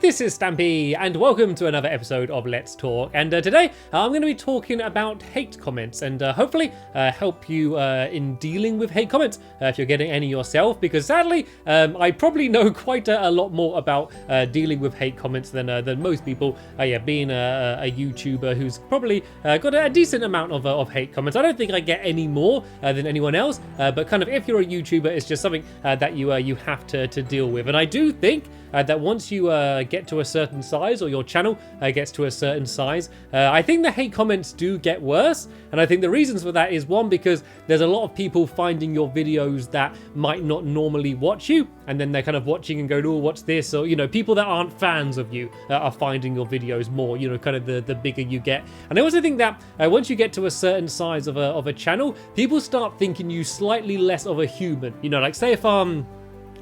this is Stampy, and welcome to another episode of Let's Talk. And today I'm going to be talking about hate comments and hopefully help you in dealing with hate comments if you're getting any yourself, because sadly I probably know quite a lot more about dealing with hate comments than most people. Being a YouTuber who's probably got a decent amount of hate comments. I don't think I get any more than anyone else, but kind of if you're a YouTuber, it's just something that you have to deal with. And I do think that once you get to a certain size, or your channel gets to a certain size, I think the hate comments do get worse. And I think the reasons for that is, one, because there's a lot of people finding your videos that might not normally watch you, and then they're kind of watching and going, oh, what's this? Or, you know, people that aren't fans of you are finding your videos more, you know, kind of the bigger you get. And I also think that once you get to a certain size of a channel, people start thinking you slightly less of a human. You know, like say if I'm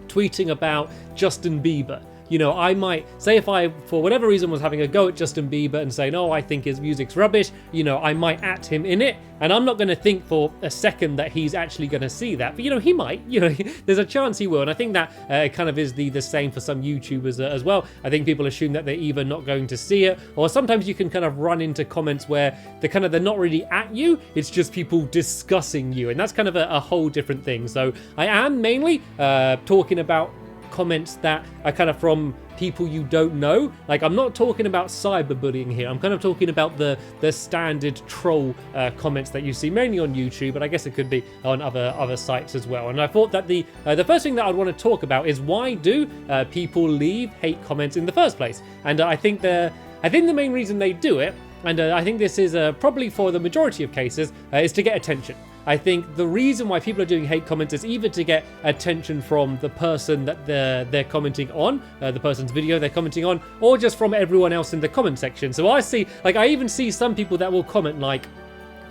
tweeting about Justin Bieber, you know, I might say, if I, for whatever reason, was having a go at Justin Bieber and saying, oh, I think his music's rubbish, you know, I might at him in it, and I'm not going to think for a second that he's actually going to see that. But, you know, he might, you know, there's a chance he will. And I think that kind of is the same for some YouTubers as well. I think people assume that they're either not going to see it, or sometimes you can kind of run into comments where they're not really at you, it's just people discussing you. And that's kind of a whole different thing. So I am mainly talking about comments that are kind of from people you don't know. Like, I'm not talking about cyberbullying here. I'm kind of talking about the standard troll comments that you see mainly on YouTube, but I guess it could be on other sites as well. And I thought that the first thing that I'd want to talk about is, why do people leave hate comments in the first place? And I think the main reason they do it, and I think this is probably for the majority of cases, is to get attention. I think the reason why people are doing hate comments is either to get attention from the person that they're commenting on, the person's video they're commenting on, or just from everyone else in the comment section. So I even see some people that will comment like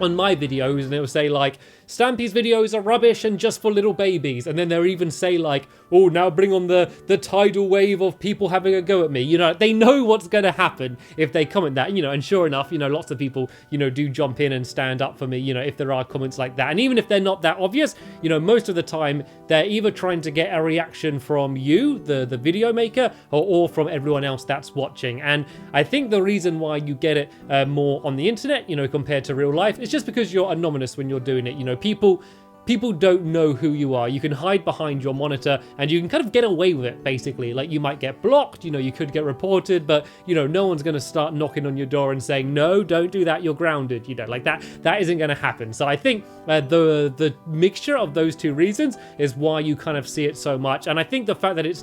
on my videos, and it will say like, Stampy's videos are rubbish and just for little babies. And then they'll even say like, oh, now bring on the tidal wave of people having a go at me. You know, they know what's going to happen if they comment that, you know, and sure enough, you know, lots of people, you know, do jump in and stand up for me, you know, if there are comments like that. And even if they're not that obvious, you know, most of the time they're either trying to get a reaction from you, the video maker, or from everyone else that's watching. And I think the reason why you get it more on the internet, you know, compared to real life, is just because you're anonymous when you're doing it. You know, people don't know who you are. You can hide behind your monitor and you can kind of get away with it, basically. Like, you might get blocked, you know, you could get reported, but, you know, no one's going to start knocking on your door and saying, no, don't do that, you're grounded, you know, like that isn't going to happen. So I think the mixture of those two reasons is why you kind of see it so much. And I think the fact that it's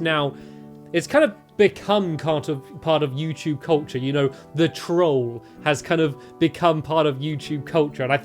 kind of become part of YouTube culture, you know, the troll has kind of become part of YouTube culture. And I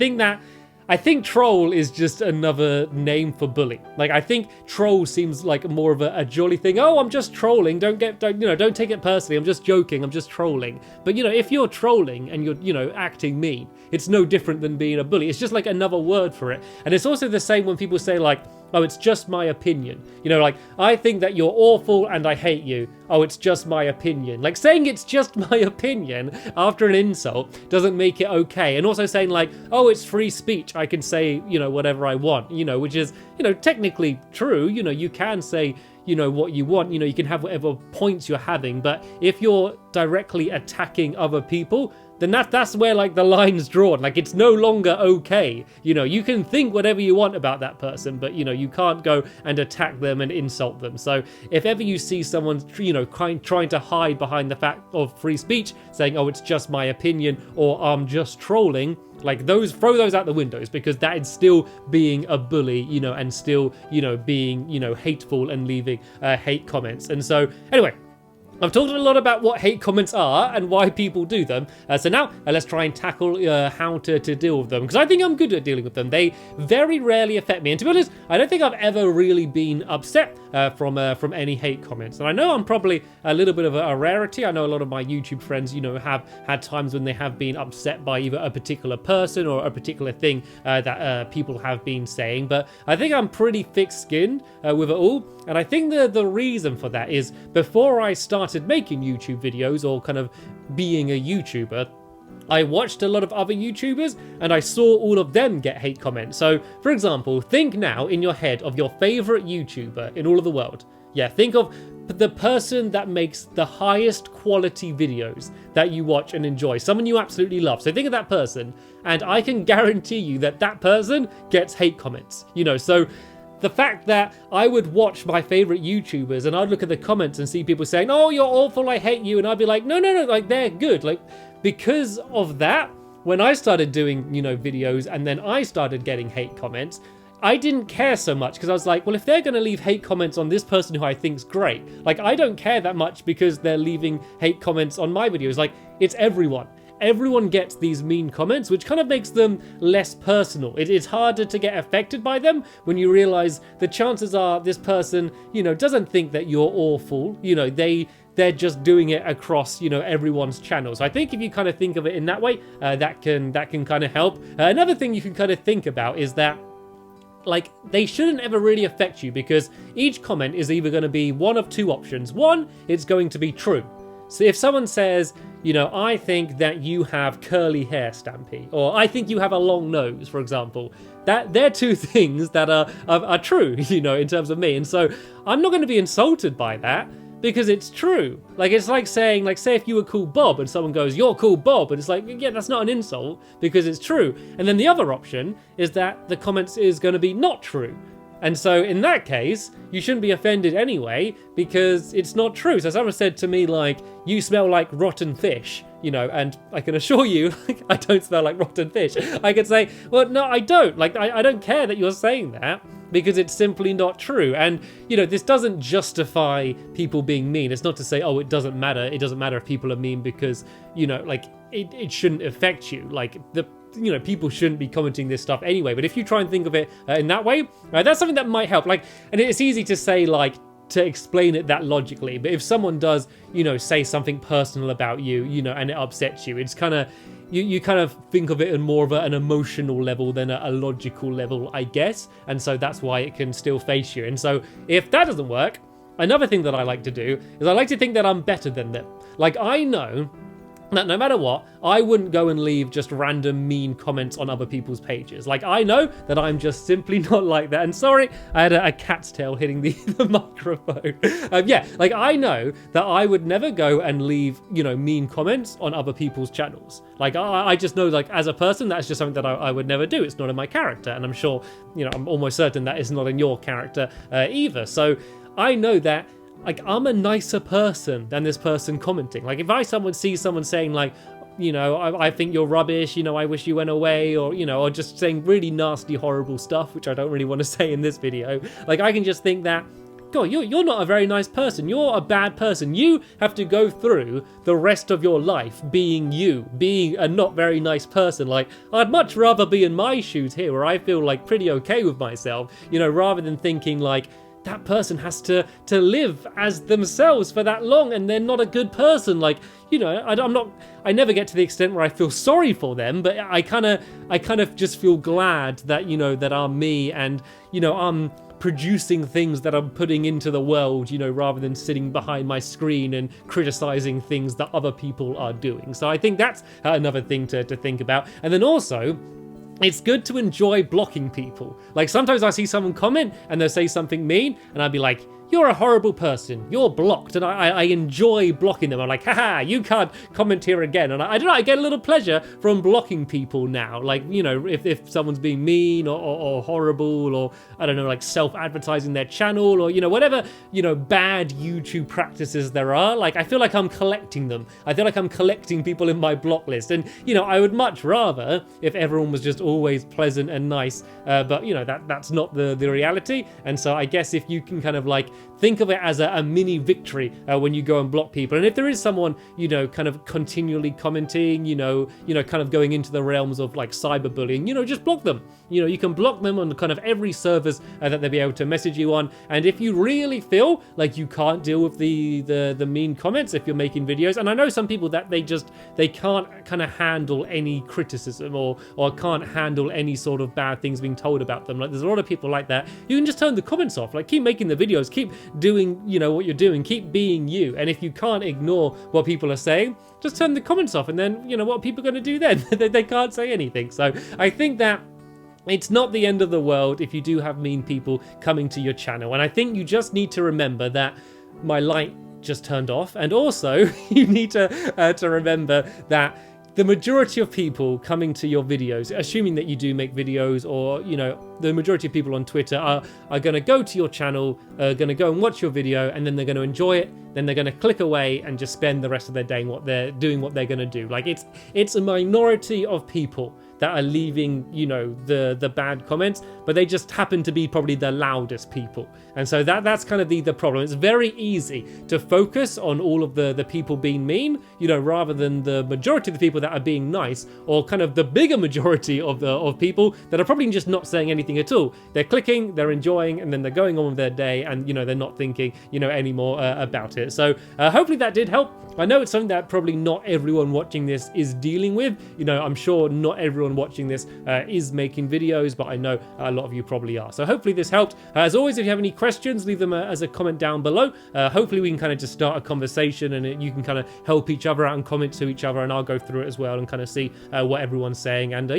think troll is just another name for bully. Like, I think troll seems like more of a jolly thing. Oh, I'm just trolling. Don't take it personally. I'm just joking. I'm just trolling. But, you know, if you're trolling and you're, you know, acting mean, it's no different than being a bully. It's just like another word for it. And it's also the same when people say like, oh, it's just my opinion. You know, like, I think that you're awful and I hate you. Oh, it's just my opinion. Like, saying it's just my opinion after an insult doesn't make it okay. And also saying like, oh, it's free speech. I can say, you know, whatever I want, you know, which is, you know, technically true. You know, you can say, you know, what you want, you know, you can have whatever points you're having. But if you're directly attacking other people, then that's where like the line's drawn. Like, it's no longer okay. You know, you can think whatever you want about that person, but, you know, you can't go and attack them and insult them. So if ever you see someone, you know, trying to hide behind the fact of free speech, saying, oh, it's just my opinion, or I'm just trolling, like, throw those out the windows, because that is still being a bully, you know, and still, you know, being, you know, hateful and leaving hate comments. And so anyway, I've talked a lot about what hate comments are and why people do them. So now let's try and tackle how to deal with them, because I think I'm good at dealing with them. They very rarely affect me. And to be honest, I don't think I've ever really been upset from any hate comments. And I know I'm probably a little bit of a rarity. I know a lot of my YouTube friends, you know, have had times when they have been upset by either a particular person or a particular thing that people have been saying. But I think I'm pretty thick-skinned with it all. And I think the reason for that is, before I started making YouTube videos or kind of being a YouTuber, I watched a lot of other YouTubers and I saw all of them get hate comments. So, for example, think now in your head of your favorite YouTuber in all of the world. Yeah, think of the person that makes the highest quality videos that you watch and enjoy, someone you absolutely love. So think of that person, and I can guarantee you that that person gets hate comments, you know. So the fact that I would watch my favorite YouTubers and I'd look at the comments and see people saying, oh, you're awful, I hate you, and I'd be like, no, like, they're good. Like, because of that, when I started doing, you know, videos and then I started getting hate comments, I didn't care so much, because I was like, well, if they're going to leave hate comments on this person who I think's great, like, I don't care that much because they're leaving hate comments on my videos. Like, it's everyone. Everyone gets these mean comments, which kind of makes them less personal. It's harder to get affected by them when you realize the chances are this person, you know, doesn't think that you're awful. You know, they're just doing it across, you know, everyone's channel. So I think if you kind of think of it in that way, that can kind of help. Another thing you can kind of think about is that, like, they shouldn't ever really affect you, because each comment is either going to be one of two options. One, it's going to be true. So if someone says, you know, I think that you have curly hair, Stampy, or I think you have a long nose, for example, that they're two things that are true, you know, in terms of me. And so I'm not going to be insulted by that, because it's true. Like, it's like saying, like, say if you were called Bob and someone goes, you're called Bob, and it's like, yeah, that's not an insult because it's true. And then the other option is that the comments is going to be not true. And so in that case, you shouldn't be offended anyway, because it's not true. So someone said to me, like, you smell like rotten fish, you know, and I can assure you, like, I don't smell like rotten fish. I could say, well, no, I don't. Like, I don't care that you're saying that, because it's simply not true. And, you know, this doesn't justify people being mean. It's not to say, oh, it doesn't matter. It doesn't matter if people are mean because, you know, like, it shouldn't affect you. Like, you know, people shouldn't be commenting this stuff anyway. But if you try and think of it in that way, that's something that might help. Like, and it's easy to say, like, to explain it that logically, but if someone does, you know, say something personal about you, you know, and it upsets you, it's kind of, you kind of think of it in more of an emotional level than a logical level, I guess. And so that's why it can still face you. And so if that doesn't work, another thing that I like to do is I like to think that I'm better than them. Like, I know that no matter what, I wouldn't go and leave just random mean comments on other people's pages. Like, I know that I'm just simply not like that. And sorry, I had a cat's tail hitting the microphone. Yeah, like, I know that I would never go and leave, you know, mean comments on other people's channels. Like, I just know, like, as a person, that's just something that I would never do. It's not in my character. And I'm sure, you know, I'm almost certain that it's not in your character either. So I know that, like, I'm a nicer person than this person commenting. Like, if see someone saying, like, you know, I think you're rubbish, you know, I wish you went away, or, you know, or just saying really nasty, horrible stuff, which I don't really want to say in this video. Like, I can just think that, God, you're not a very nice person. You're a bad person. You have to go through the rest of your life being you, being a not very nice person. Like, I'd much rather be in my shoes here, where I feel, like, pretty okay with myself, you know, rather than thinking, like, that person has to live as themselves for that long and they're not a good person. Like, you know, I never get to the extent where I feel sorry for them, but I kind of just feel glad that, you know, that I'm me, and, you know, I'm producing things that I'm putting into the world, you know, rather than sitting behind my screen and criticizing things that other people are doing. So I think that's another thing to think about. And then also, it's good to enjoy blocking people. Like, sometimes I see someone comment and they'll say something mean, and I'll be like, you're a horrible person, you're blocked. And I enjoy blocking them. I'm like, haha, you can't comment here again. And I don't know, I get a little pleasure from blocking people now. Like, you know, if someone's being mean or horrible, or, I don't know, like, self-advertising their channel, or, you know, whatever, you know, bad YouTube practices there are, like, I feel like I'm collecting them. I feel like I'm collecting people in my block list. And, you know, I would much rather if everyone was just always pleasant and nice, but, you know, that's not the reality. And so I guess if you can kind of, like, think of it as a mini victory when you go and block people. And if there is someone, you know, kind of continually commenting, you know, kind of going into the realms of, like, cyberbullying, you know, just block them. You know, you can block them on kind of every service that they'll be able to message you on. And if you really feel like you can't deal with the mean comments if you're making videos, and I know some people that they can't kind of handle any criticism or can't handle any sort of bad things being told about them. Like, there's a lot of people like that. You can just turn the comments off. Like, keep making the videos, keep doing, you know, what you're doing, keep being you. And if you can't ignore what people are saying, just turn the comments off, and then, you know, what are people going to do then? They can't say anything. So I think that it's not the end of the world if you do have mean people coming to your channel. And I think you just need to remember that my light just turned off. And also you need to remember that the majority of people coming to your videos, assuming that you do make videos, or the majority of people on Twitter are going to go to your channel, going to go and watch your video, and then they're going to enjoy it, then they're going to click away and just spend the rest of their day what they're going to do. Like, it's a minority of people that are leaving the bad comments, but they just happen to be probably the loudest people. And so that's kind of the problem. It's very easy to focus on all of the people being mean, rather than the majority of the people that are being nice, or kind of the bigger majority of people that are probably just not saying anything at all. They're clicking, they're enjoying, and then they're going on with their day, and they're not thinking anymore about it. So hopefully that did help. I know it's something that probably not everyone watching this is dealing with. I'm sure not everyone watching this is making videos, but I know a lot of you probably are. So hopefully this helped. As always, if you have any questions, leave them as a comment down below. Hopefully we can kind of just start a conversation, and you can kind of help each other out and comment to each other, and I'll go through it as well and kind of see what everyone's saying. And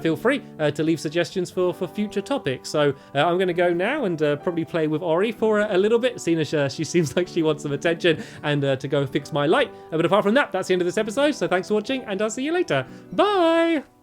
feel free to leave suggestions for future topics. So I'm going to go now and probably play with Ori for a little bit, seeing as she seems like she wants some attention, and to go fix my light. But apart from that, that's the end of this episode. So thanks for watching, and I'll see you later. Bye!